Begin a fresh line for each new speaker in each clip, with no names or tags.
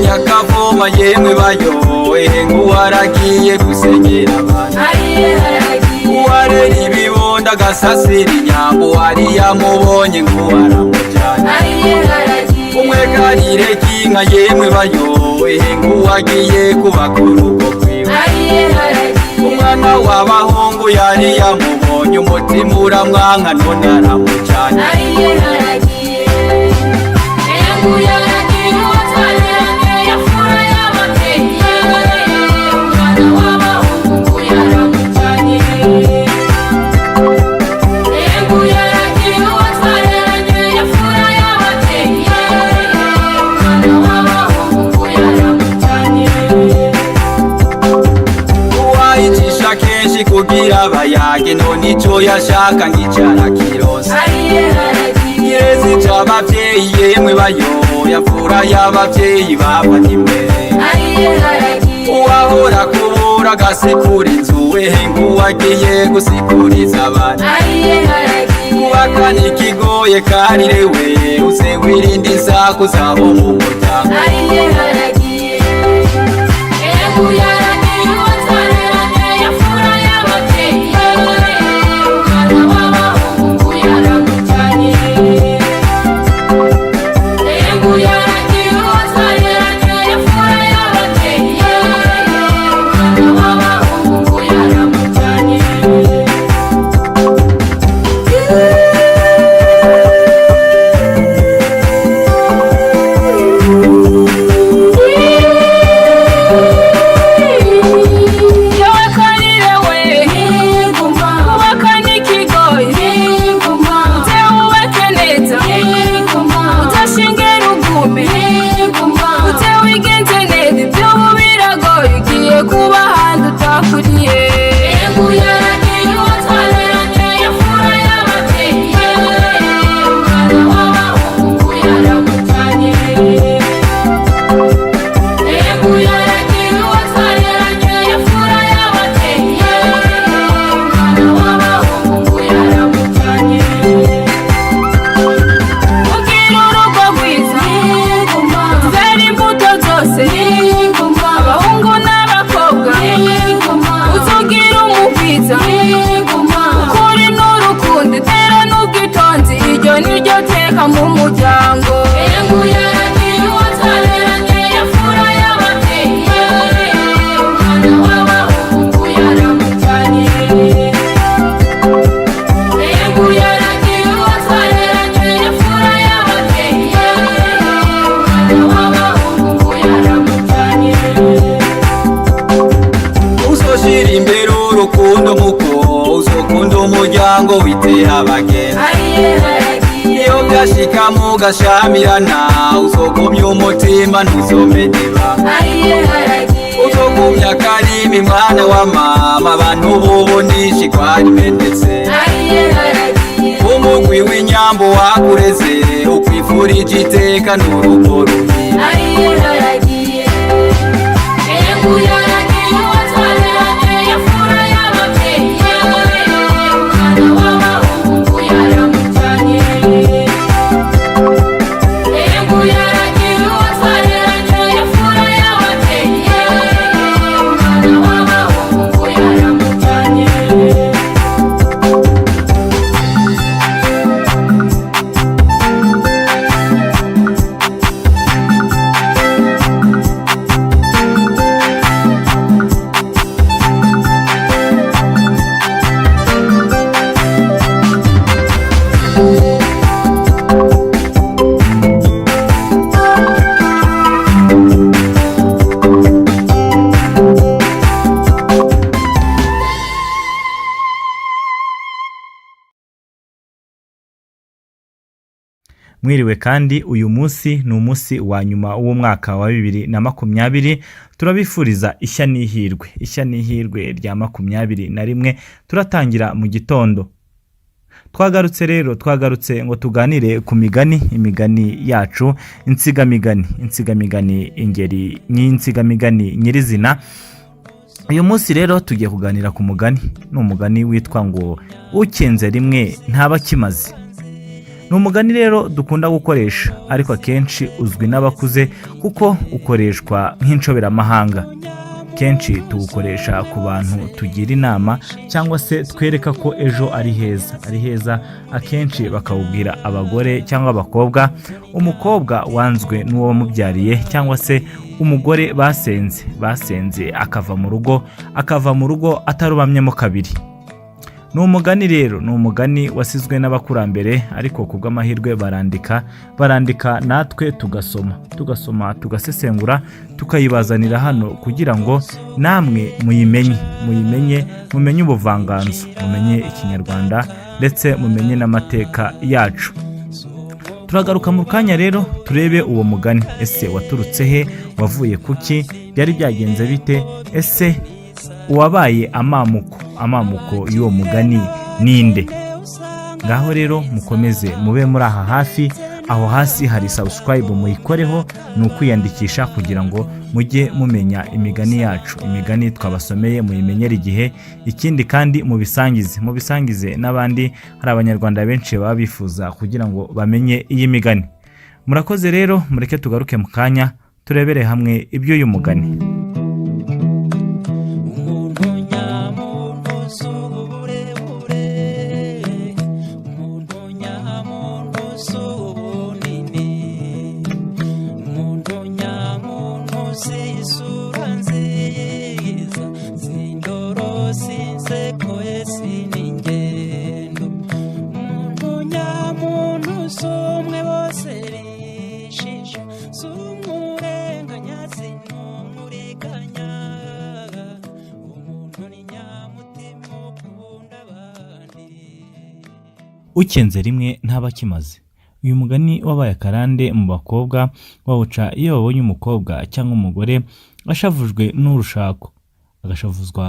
Nyakavoma yemwe bayowe nguwaragiye gusenyera abana uwarera ibibonda agasasira inyambo wari yamubonye nguwaramujyana umwe karire k'inka yemwe bayowe nguwagiye kubaka urugo kwiwe umwana w'abahungu yari yamubonye umutima uramwanka none aramujyana kugira bayage none ico yashaka ngicara kirosa yezi c'abavyeyi yemwe bayoya mfura y'abavyeyi bavanyimwe uwahora kubura agasikura inzu wehe nguwagiye gusikuriza abana kubakana ikigoye karire we uze wirinde insaku zabo mu muryango urukundo muko uzokunda umuryango witera abageni iyo byashika mugashamirana uzogumya umutima ntuzomedeba uzogumya karimi mwana wa mama abantu bubonisha kwari mendetse umugwi w'inyambo wakureze ukwifurije iteka n'urugo rumwe
Mwiriwe kandi uyu munsi ni umunsi wa nyuma w'umwaka wa 2020 turabifuriza ishya n'ihirwe rya 21 turatangira mu gitondo. Twagarutse ngo tuganire ku imigani yacu, insigamigani ingeri n'insigamigani nyirizina. Uyu munsi rero tugiye kuganira ku mugani, n'umugani witwa ngo ukenze rimwe ntaba kimaze. Ni umugani rero dukunda gukoresha, ariko akenshi uzwi n'abakuze kuko ukoreshwa nk'incoberamahanga. Kenshi tuwukoresha ku bantu tugira inama cyangwa se twereka ko ejo ari heza. Akenshi bakawubwira abagore cyangwa abakobwa, umukobwa wanzwe n'uwo wamubyariye cyangwa se umugore basenze akava mu rugo atarubamyemo kabiri. Ni umugani rero, ni umugani wasizwe n'abakurambere, ariko kubw'amahirwe barandika natwe tugasoma tugasesengura tukayibazanira hano kugira ngo namwe mumenye ubuvanganzo, mumenye ikinyarwanda ndetse mumenye n'amateka yacu. Turagaruka mu kanya rero turebe uwo mugani. Ese waturutse he? Wavuye kuki? Byari byagenze bite? Ese uwabaye amamuko y'uwo mugani ninde? Ngaho rero mukomeze mube muri aha hafi. Aho hasi hari subscribe, muyikoreho, ni ukwiyandikisha kugira ngo mujye mumenya imigani yacu, imigani twabasomeye muyimenyere igihe. Ikindi kandi mubisangize n'abandi. Hari abanyarwanda benshi baba bifuza kugira ngo bamenye iyi migani. Murakoze rero, mureke tugaruke mu kanya turebere hamwe iby'uyu mugani. Ukenze rimwe ntaba kimaze. Uyu mugani wabaye akarande mu bakobwa, bawuca iyo babonye umukobwa cyangwa umugore ashavuzwa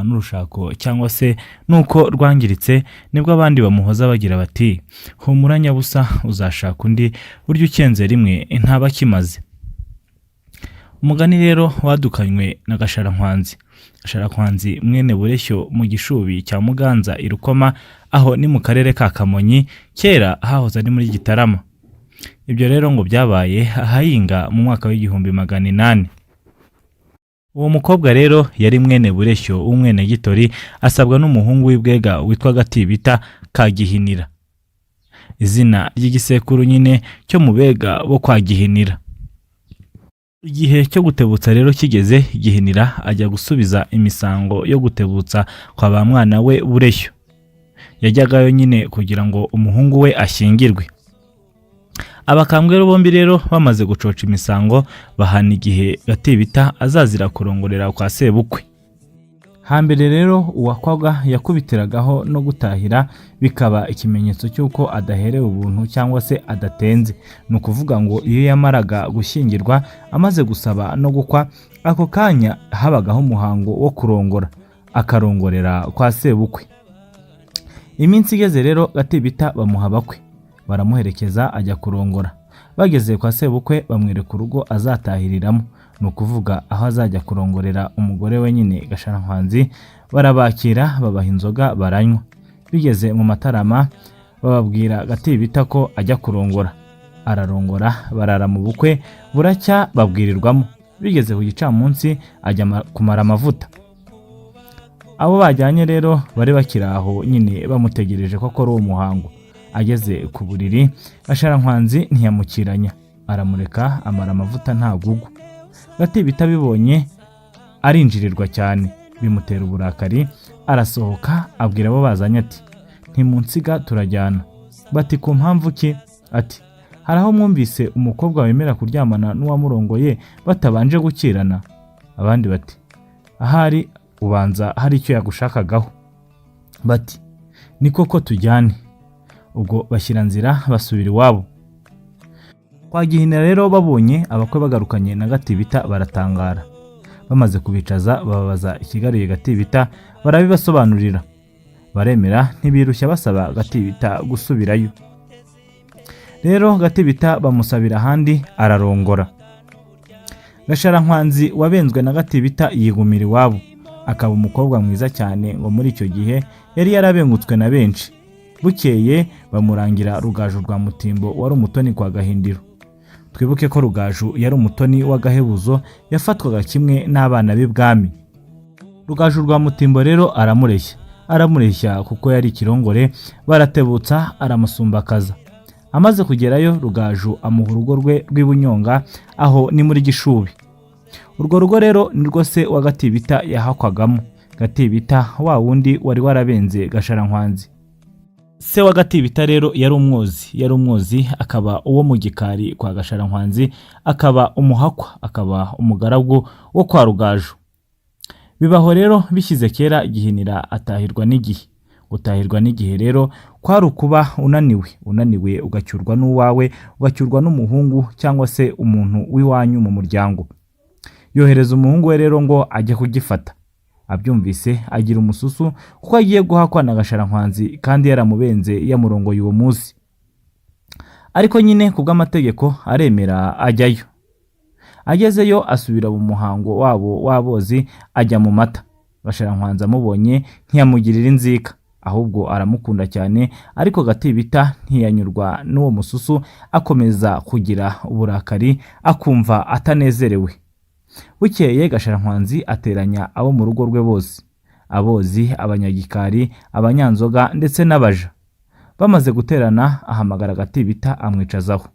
n'urushako cyangwa se nuko rwangiritse, nibwo abandi bamuhoza bagira bati humura nyabusa uzashaka undi, buryo ukenze rimwe ntaba kimaze. Umugani rero wadukanywe na Gasharankwanzi mwene Bureshyo mu Gishubi cya Muganza i Rukoma, aho ni mu karere ka Kamonyi, kera hahoze ari muri Gitarama. Ibyo rero ngo byabaye ahahinga mu mwaka w'1800. Uwo mukobwa rero yari mwene Bureshyo w'umwene Gitori, asabwa n'umuhungu w'ibwega witwa Gatibita ka Gihinira, izina ry'igisekuru nyine cyo mu bega bo kwa Gihinira. Igihe cyo gutebutsa rero kigeze, Gihinira ajya gusubiza imisango yo gutebutsa kwa ba mwana we Bureshyo. Yajyagayo nyine kugira ngo umuhungu we ashyingirwe. Abakambwe bombi rero bamaze gucoca imisango, bahana igihe Gatibita azazira kurongorera kwa sebukwe. Hambere rero uwakwaga yakubitiragaho no gutahira, bikaba ikimenyetso cy'uko adaherewe ubuntu cyangwa se adatenze. Ni ukuvuga ngo iyo yamaraga gushyingirwa amaze gusaba no gukwa, ako kanya habagaho umuhango wo kurongora, akarongorera kwa sebukwe. Iminsi igeze rero Gatibita bamuha bakwe, baramuherekeza ajya kurongora. Bageze kwa sebukwe bamwereka urugo azatahiriramo, ni ukuvuga aho azajya kurongorera umugore we nyine Gasharankwanzi. Barabakira, babaha inzoga baranywa. Bigeze mu Matarama bababwira Gatibita ko ajya kurongora. Ararongora, barara mu bukwe, buracya babwirirwamo. Bigeze ku gicamunsi ajya kumara amavuta. Abo bajyanye rero bari bakiri aho nyine bamutegereje ko akora uwo muhango. Ageze ku buriri, Gasharankwanzi ntiyamukiranya, aramureka amara amavuta nta gugu. Gatibita bibonye arinjirirwa cyane, bimutera uburakari, arasohoka abwira abo bazanye ati ntimunsiga turajyana. Bati ku mpamvu ki? Ati hari aho mwumvise umukobwa wemera kuryamana n'uwamurongoye batabanje gukirana? Abandi bati ahari ubanza hari icyo yagushakagaho. Bati ni koko tujyane. Ubwo bashyira nzira basubira iwabo. Kwa Gihinira rero babonye abakwe bagarukanye na Gatibita baratangara. Bamaze kubicaza bababaza ikigaruye Gatibita, barabibasobanurira. Baremera ntibirushya basaba Gatibita gusubirayo. Rero Gatibita bamusabira ahandi ararongora. Gasharankwanzi wabenzwe na Gatibita yigumira iwabo, akaba umukobwa mwiza cyane ngo muri icyo gihe yari yarabengutswe na benshi. Bukeye bamurangira Rugaju rwa Mutimbo wari umutoni kwa Gahindiro. Twibuke ko Rugaju yari umutoni w'agahebuzo yafatwaga kimwe n'abana b'ibwami. Rugaju rwa Mutimbo rero aramureshya kuko yari ikirongore, baratebutsa aramusumbakaza. Amaze kugerayo Rugaju amuha urugo rwe rw'ibunyonga, aho ni muri Gishubi. Urwo rugo rero nirwo se wa Gatibita yahakwagamo. Gatibita wa wundi wari warabenze Gasharankwanzi. Se wa Gatibita rero yari umwozi, akaba uwo mu gikari kwa Gasharankwanzi, akaba umuhakwa, akaba umugaragu wo kwa Rugaju. Bibaho rero bishyize kera Gihinira atahirwa n'igihe. Gutahirwa n'igihe rero kwari ukuba unaniwe ugacyurwa n'uwawe, ugacyurwa n'umuhungu cyangwa se umuntu w'iwanyu mu muryango. Yohereza umuhungu we rero ngo ajye kugifata. Abyumvise agira umususu kuko agiye guhakwa na Gasharankwanzi kandi yaramubenze yamurongoye uwo munsi. Ariko nyine kubw'amategeko aremera ajyayo. Agezeyo asubira mu muhango wabo w'abozi, ajya mu mata. Gasharankwanzi amubonye ntiyamugirira inzika, ahubwo aramukunda cyane, ariko Gatibita ntiyanyurwa n'uwo mususu, akomeza kugira uburakari, akumva atanezerewe. Bukeye Gasharankwanzi ateranya abo mu rugo rwe bose, abozi, abanyagikari, abanyanzoga ndetse n'abaja. Bamaze guterana ahamagara Gatibita amwicazaho.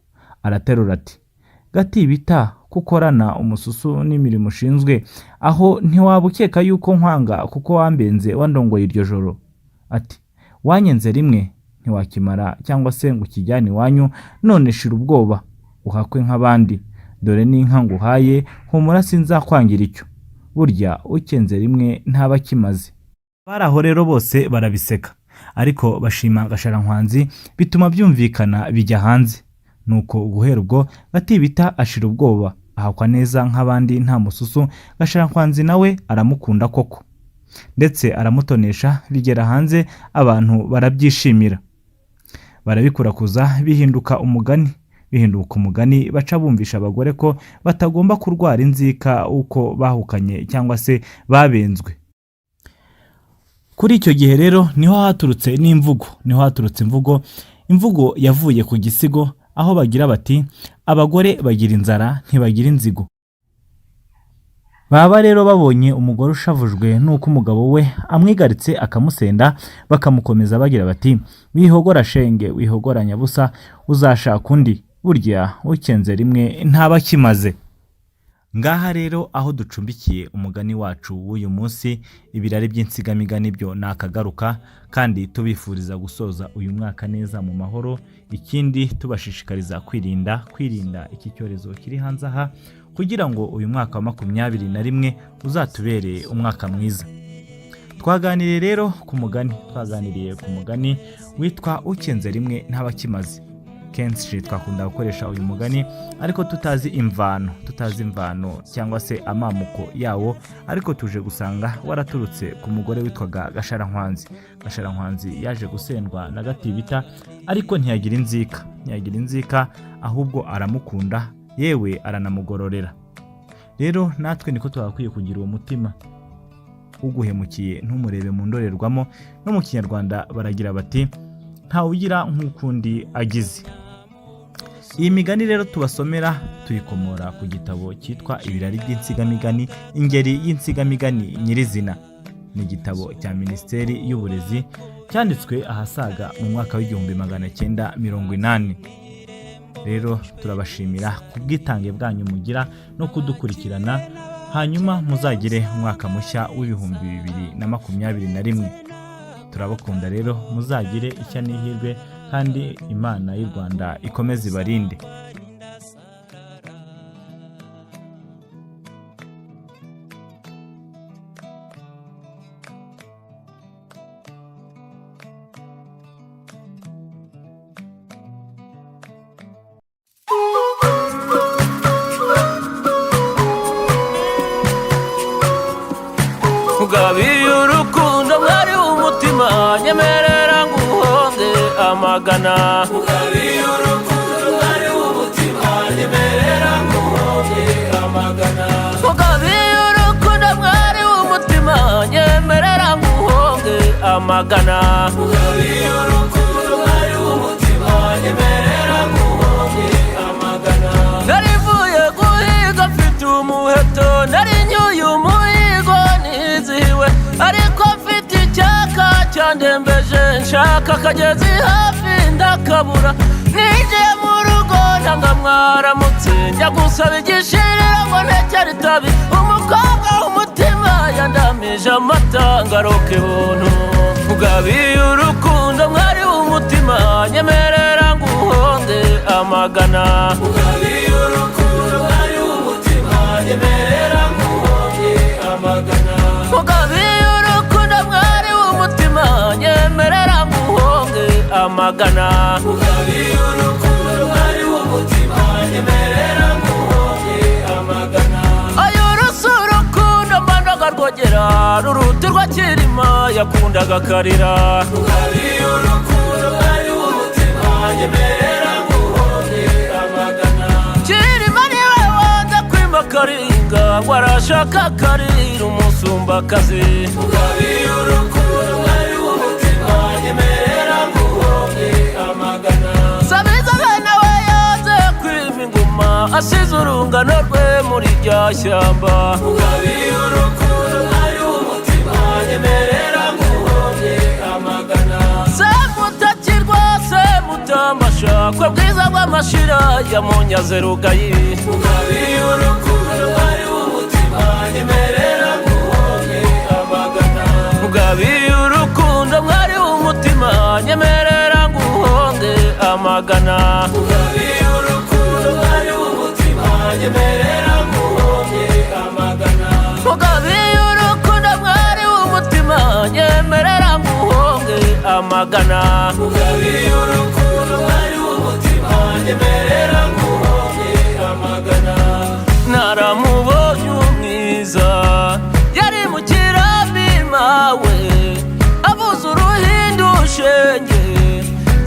Araterura ati, Gatibita, kukorana umususu n'imirimo ushinzwe, aho ntiwaba ukeka yuko nkwanga kuko wambenze wandongoye iryo joro? Ati, wanyenze rimwe ntiwakimara cyangwa se ngo ukijyane iwanyu, none shira ubwoba uhakwe nk'abandi. Dore n'inka nguhaye, humura sinzakwangira icyo. Burya ukenze rimwe ntaba kimaze. Baraho rero bose barabiseka, ariko bashima Gasharankwanzi, bituma byumvikana bijya hanze. Nuko guhera ubwo Gatibita ashira ubwoba, ahakwa neza nk'abandi nta mususu. Gasharankwanzi nawe aramukunda koko, ndetse aramutonesha, bigera hanze abantu barabyishimira. Barabikurakuza bihinduka umugani baca bumvisha abagore ko batagomba kurwara inzika uko bahukanye cyangwa se babenzwe. Kuri icyo gihe rero niho haturutse imvugo yavuye ku gisigo, aho bagira bati abagore bagira inzara ntibagira inzigo. Baba rero babonye umugore ushavujwe nuko umugabo we amwigaritse akamusenda, bakamukomeza bagira bati wihogora shenge, wihogora nyabusa, uzashaka undi. Burya ukenze rimwe ntaba kimaze. Ngaha rero aho ducumbikiye umugani wacu w'uyu munsi, ibirari by'insigamigani byo nakagaruka, kandi tubifuriza gusoza uyu mwaka neza mu mahoro. Ikindi tubashishikariza kwirinda iki cyorezo kiri hanze aha, kugira ngo uyu mwaka wa 2021 uzatubereye umwaka mwiza. Twaganiriye ku mugani witwa ukenze rimwe ntaba kimaze. Kenshi twakunda gukoresha uyu mugani ariko tutazi imvano cyangwa se amamuko yawo, ariko tuje gusanga waraturutse ku mugore witwaga Gasharankwanzi. Gasharankwanzi yaje gusendwa na Gatibita, ariko ntiyagira inzika, ahubwo aramukunda, yewe aranamugororera. Rero natwe niko twakwiye kugira uwo mutima. Uguhemukiye ntumurebe mu ndorerwamo, no mu Kinyarwanda baragira bati ntawugira nk'ukundi agize. Iyi migani rero tubasomera tuyikomora ku gitabo cyitwa Ibirari by'insigamigani, ingeri y'insigamigani nyirizina. Ni igitabo cya Minisiteri y'Uburezi, cyanditswe ahasaga mu mwaka w'1980. Rero turabashimira ku bwitange bwanyu mugira no kudukurikirana, hanyuma muzagire umwaka mushya w'2021. Turabakunda rero, muzagire ishya n'ihirwe, kandi Imana y'u Rwanda ikomeze ibarinde.
Mugabiye urukundo mwari w'umutima nyemerera nguhonge amagana. Mugabiye urukundo mwari w'umutima nyemerera nguhonge amagana. Mugabiye urukundo mwari w'umutima nyemerera nguhonge amagana. Mugabiye urukundo mwari w'umutima nyemerera nguhonge amagana. Narivuye guhiga mfite umuheto nari nyuye umuhigo nizihiwe ariko mfite icyaka cyandembeje nshaka akagezi hafi ndakabura ninjiye mu rugo ntanga mwaramutse njya gusaba igishirira ngo ntekere itabi umukobwa w'umutima yandamije amata ngaroke buntu. Mugabiye urukundo mwari w'umutima nyemerera nguhonge amagana. Mugabiye urukundo mwari w'umutima nyemerera nguhonge amagana. Mugabiye urukundo mwari w'umutima nyemerera nguhonge amagana. Mugabiye urukundo mwari w'umutima nyemerera nguhonge amagana. Ayo urukundo mbandaga rwogera ruruti rwa Kirima yakundaga karira. Mugabiye urukundo mwari w'umutima nyemerera nguhonge amagana. Kirima niwe wanze kwima Karinga ngo arashaka karira umusumbakazi. Mugabiye urukundo mwari w'umutima nyemerera nguhonge amagana. Sabiza bene we yanze kwima inguma asize urungano rwe muri rya shyamba. Mugabiye urukundo mwari w'umutima nyemerera nguhonge amagana. Semutakirwa semutamasha kwe bwiza bw'amashira yamunyaze rugayi. Mugabiye urukundo mwari w'umutima nyemerera nguhonge amagana. Mugabiye urukundo mwari w'umutima nyemerera nguhonge amagana. Mugabiye urukundo mwari w'umutima nyemerera nguhonge amagana. Mugabiye urukundo mwari w'umutima nyemerera nguhonge amagana. Mugabiye urukundo mwari w'umutima nyemerera nguhonge amagana. Naramubonye umwiza yari mu kirambi mawe abuze uruhindu shenge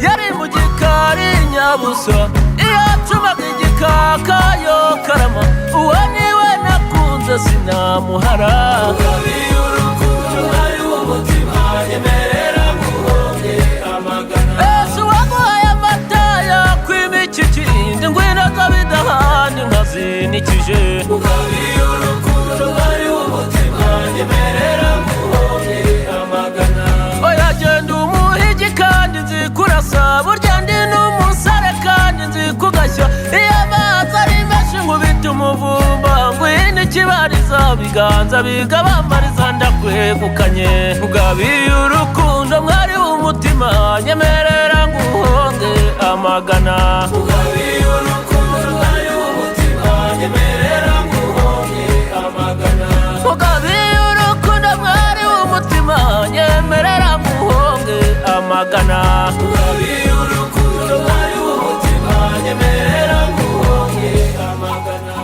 yari mu gikari nyabusa iyo acumaga igikaka yo karama uwo niwe nakunze sinamuhara. Mugabiye urukundo mwari w'umutima nyemerera nguhonge amagana. Ese uwaguhaye amata yakwima iki kindi ngwino kabidahani nkazinikije. Mugabiye urukundo mwari w'umutima nyemerera nguhonge amagana. Oya genda umuhigi kandi nzi kurasa burya ndi n'umusare kandi nzi kugashya iyo amazi ari menshi nkubita umuvumba ngwino ikibariza biganza bigabambariza ndakwegukanye. Mugabiye urukundo mwari w'umutima nyemerera nguhonge amagana. Mugabiye urukundo mwari w'umutima nyemerera nguhonge amagana. Mugabiye urukundo mwari w'umutima nyemerera nguhonge amagana. Mugabiye urukundo mwari w'umutima nyemerera nguhonge amagana.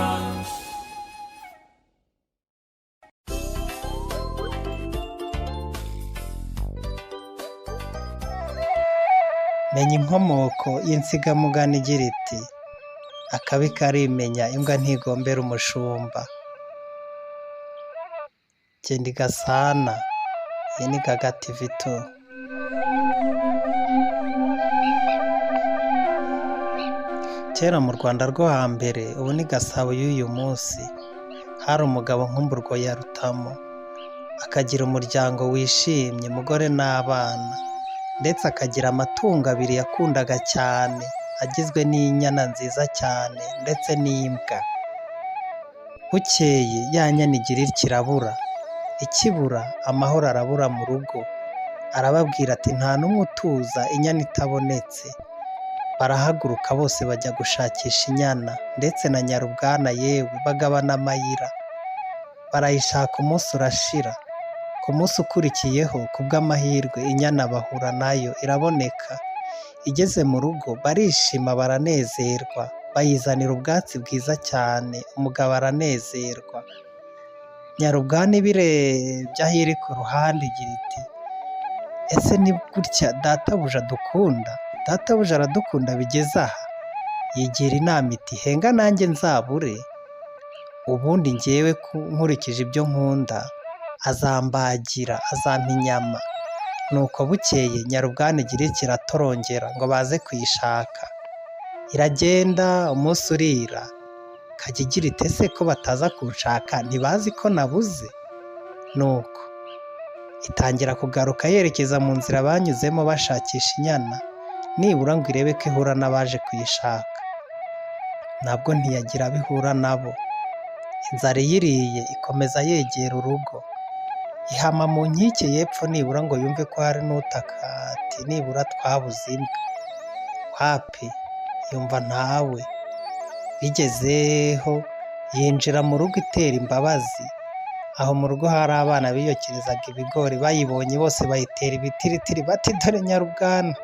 Menya inkomoko y'insigamugani igira iti akabi karimenya imbwa ntigombera umushumba. Gendi Gasana, iyi ni Gaga TV 2. Kera mu Rwanda rwo hambere, ubu ni Gasabo y'uyu munsi, hari umugabo Nkumburwa ya Rutamu, akagira umuryango wishimye, umugore n'abana, ndetse akagira amatungo abiri yakundaga cyane, agizwe n'inyana nziza cyane ndetse n'imbwa. Bukeye ya nyana igira kirabura, ikibura amahoro arabura mu rugo. Arababwira ati nta n'umwe utuza inyana itabonetse. Barahaguruka bose bajya gushakisha inyana, ndetse na Nyarubwana yewe bagabana amayira. Barayishaka umunsi urashira. Ku munsi ukurikiyeho kubw'amahirwe inyana bahura nayo iraboneka. Igeze mu rugo barishima baranezerwa, bayizanira ubwatsi bwiza cyane, umugabo aranezerwa. Nyarubwana ibirebye aho iri ku ruhande igira iti ese ni gutya databuja dukunda? Databuja aradukunda bigeze aha? Yigira inama iti henga nanjye nzabure, ubundi njyewe nkurikije ibyo nkunda azambagira, azampa inyama. Nuko bukeye Nyarubwana igira kiratorongera ngo baze kuyishaka. Iragenda umunsi urira, kajya igira iti ese ko bataza kunshaka ntibazi ko nabuze? Nuko itangira kugaruka yerekeza mu nzira banyuzemo bashakisha inyana, nibura ngo irebe ko ihura n'abaje kuyishaka. Nabwo ntiyagira abo ihura nabo. Inzara iyiriye ikomeza yegera urugo, ihama mu nkike y'epfo nibura ngo yumve ko hari n'utaka ati nibura twabuze imbwa. Wapi, yumva ntawe. Bigezeho yinjira mu rugo itera imbabazi. Aho mu rugo hari abana biyokerezaga ibigori, bayibonye bose bayitera ibitiritiri bati dore Nyarubwana,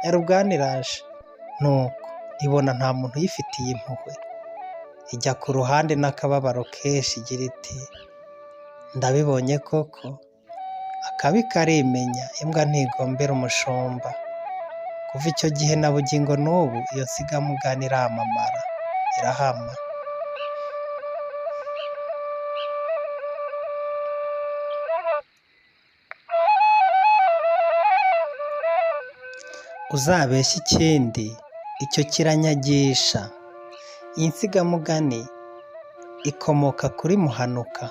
Nyarubwana iraje. Nuko ibona nta muntu uyifitiye impuhwe, ijya ku ruhande n'akababaro kenshi igira iti ndabibonye koko, akabi karimenya, imbwa ntigombera umushumba. Kuva icyo gihe na bugingo n'ubu iyo nsigamugani iramamara, irahama. Uzabeshya ikindi icyo kiranyagisha. Iyi nsigamugani ikomoka kuri Muhanuka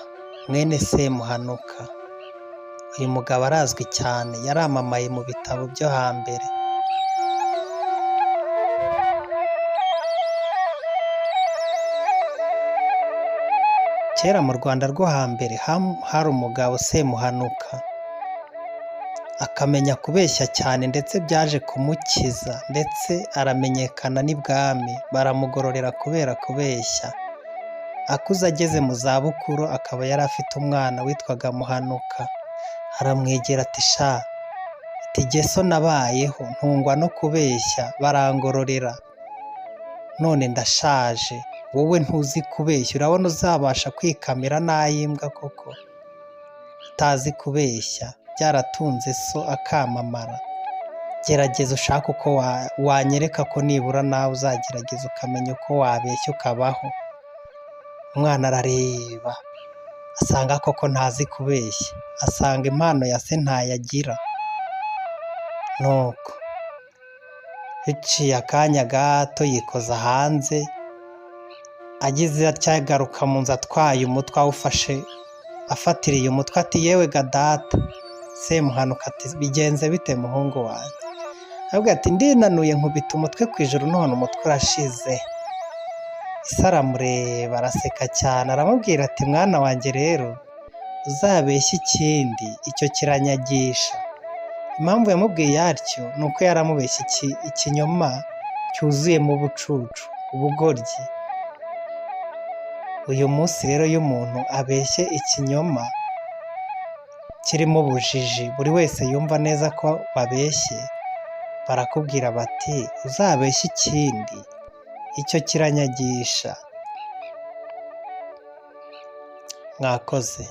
mwene Semuhanuka. Uyu mugabo arazwi cyane, yaramamaye mu bitabo byo hambere. Kera mu Rwanda rwo hambere hari umugabo Semuhanuka, akamenya kubeshya cyane ndetse byaje kumukiza, ndetse aramenyekana n'ibwami, baramugororera kubera kubeshya. Akuze ageze mu zabukuru akaba yari afite umwana witwaga Muhanuka. Aramwegera ati sha, ati geso nabayeho ntungwa no kubeshya barangororera, none ndashaje, wowe ntuzi kubeshya, urabona uzabasha kwikamira n'ay'imbwa koko? Utazi kubeshya byaratunze so akamamara. Gerageza ushaka uko wanyereka ko nibura nawe uzagerageza ukamenya uko wabeshya ukabaho. Umwana arareba asanga koko ntazi kubeshya, asanga impano ya se ntayagira. Nuko biciye akanya gato yikoza hanze, agize acyagaruka mu nzu atwaye umutwe awufashe, afatiriye umutwe ati yewe ga data. Semuhanuka ati bigenze bite muhungu wanjye? Avuga ati ndinanuye nkubita umutwe ku ijuru none umutwe urashize. Ise aramureba araseka cyane, aramubwira ati mwana wanjye rero uzabeshya ikindi icyo kiranyagisha. Impamvu yamubwiye atyo ni uko yaramubeshya ikinyoma cyuzuyemo ubucucu, ubugoryi. Uyu munsi rero iyo umuntu abeshye ikinyoma kirimo ubujiji, buri wese yumva neza ko babeshye, barakubwira bati uzabeshya ikindi icyo kiranyagisha. Mwakoze.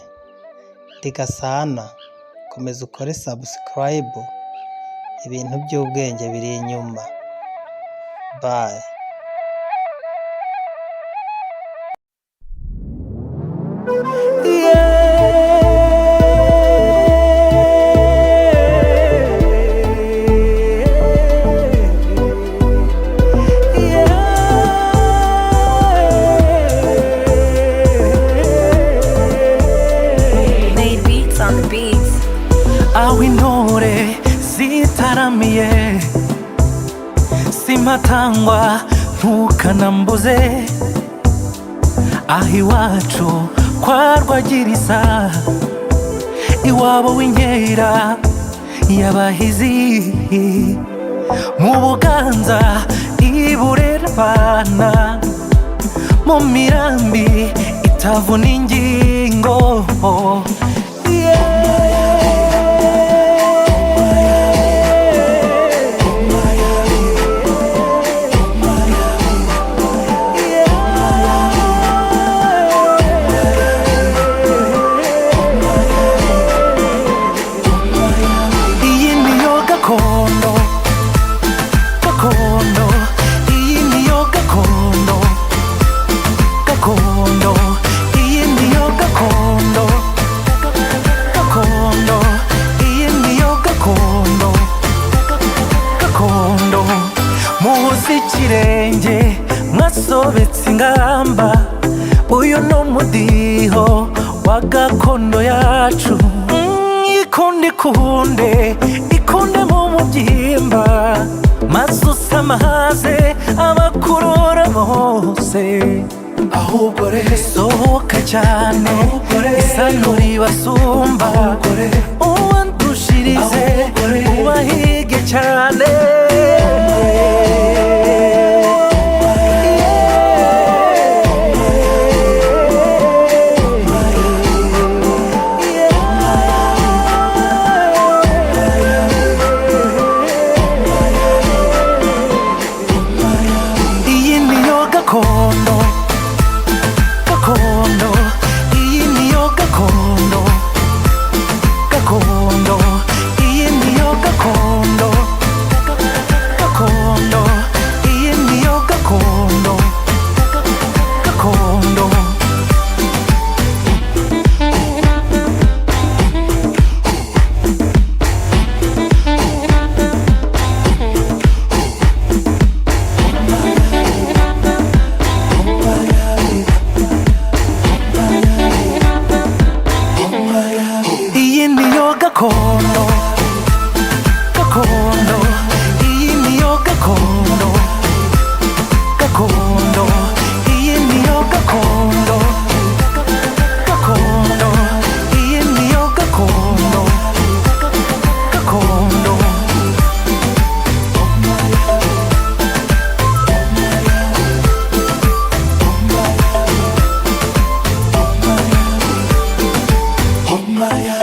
Ndi Gasana, komeza ukore subscribe, ibintu by'ubwenge biri inyuma. Bye.
Aho intore zitaramiye simpatangwa ntukanambuze, aho iwacu kwa Rwagirisa iwabo w'inkera y'abahizi, mu Buganza i Burera, mu Mirambi itavuna ingingo. umudiho wa gakondo yacu. Ikunde ikunde ikunde mu mubyimba, maze usamahaze abakurora bose. Ahubwo rero sohoka cyane, isanura ibasumba, uwandushirize ubahige cyane. Iyi niyo gakondo, gakondo, iyi niyo gakondo, gakondo, iyi niyo gakondo, gakondo, iyi niyo gakondo, gakondo. Iyi niyo gakondo, gakondo, iyi niyo gakondo, gakondo, iyi niyo gakondo, gakondo, iyi niyo gakondo, gakondo. Oh my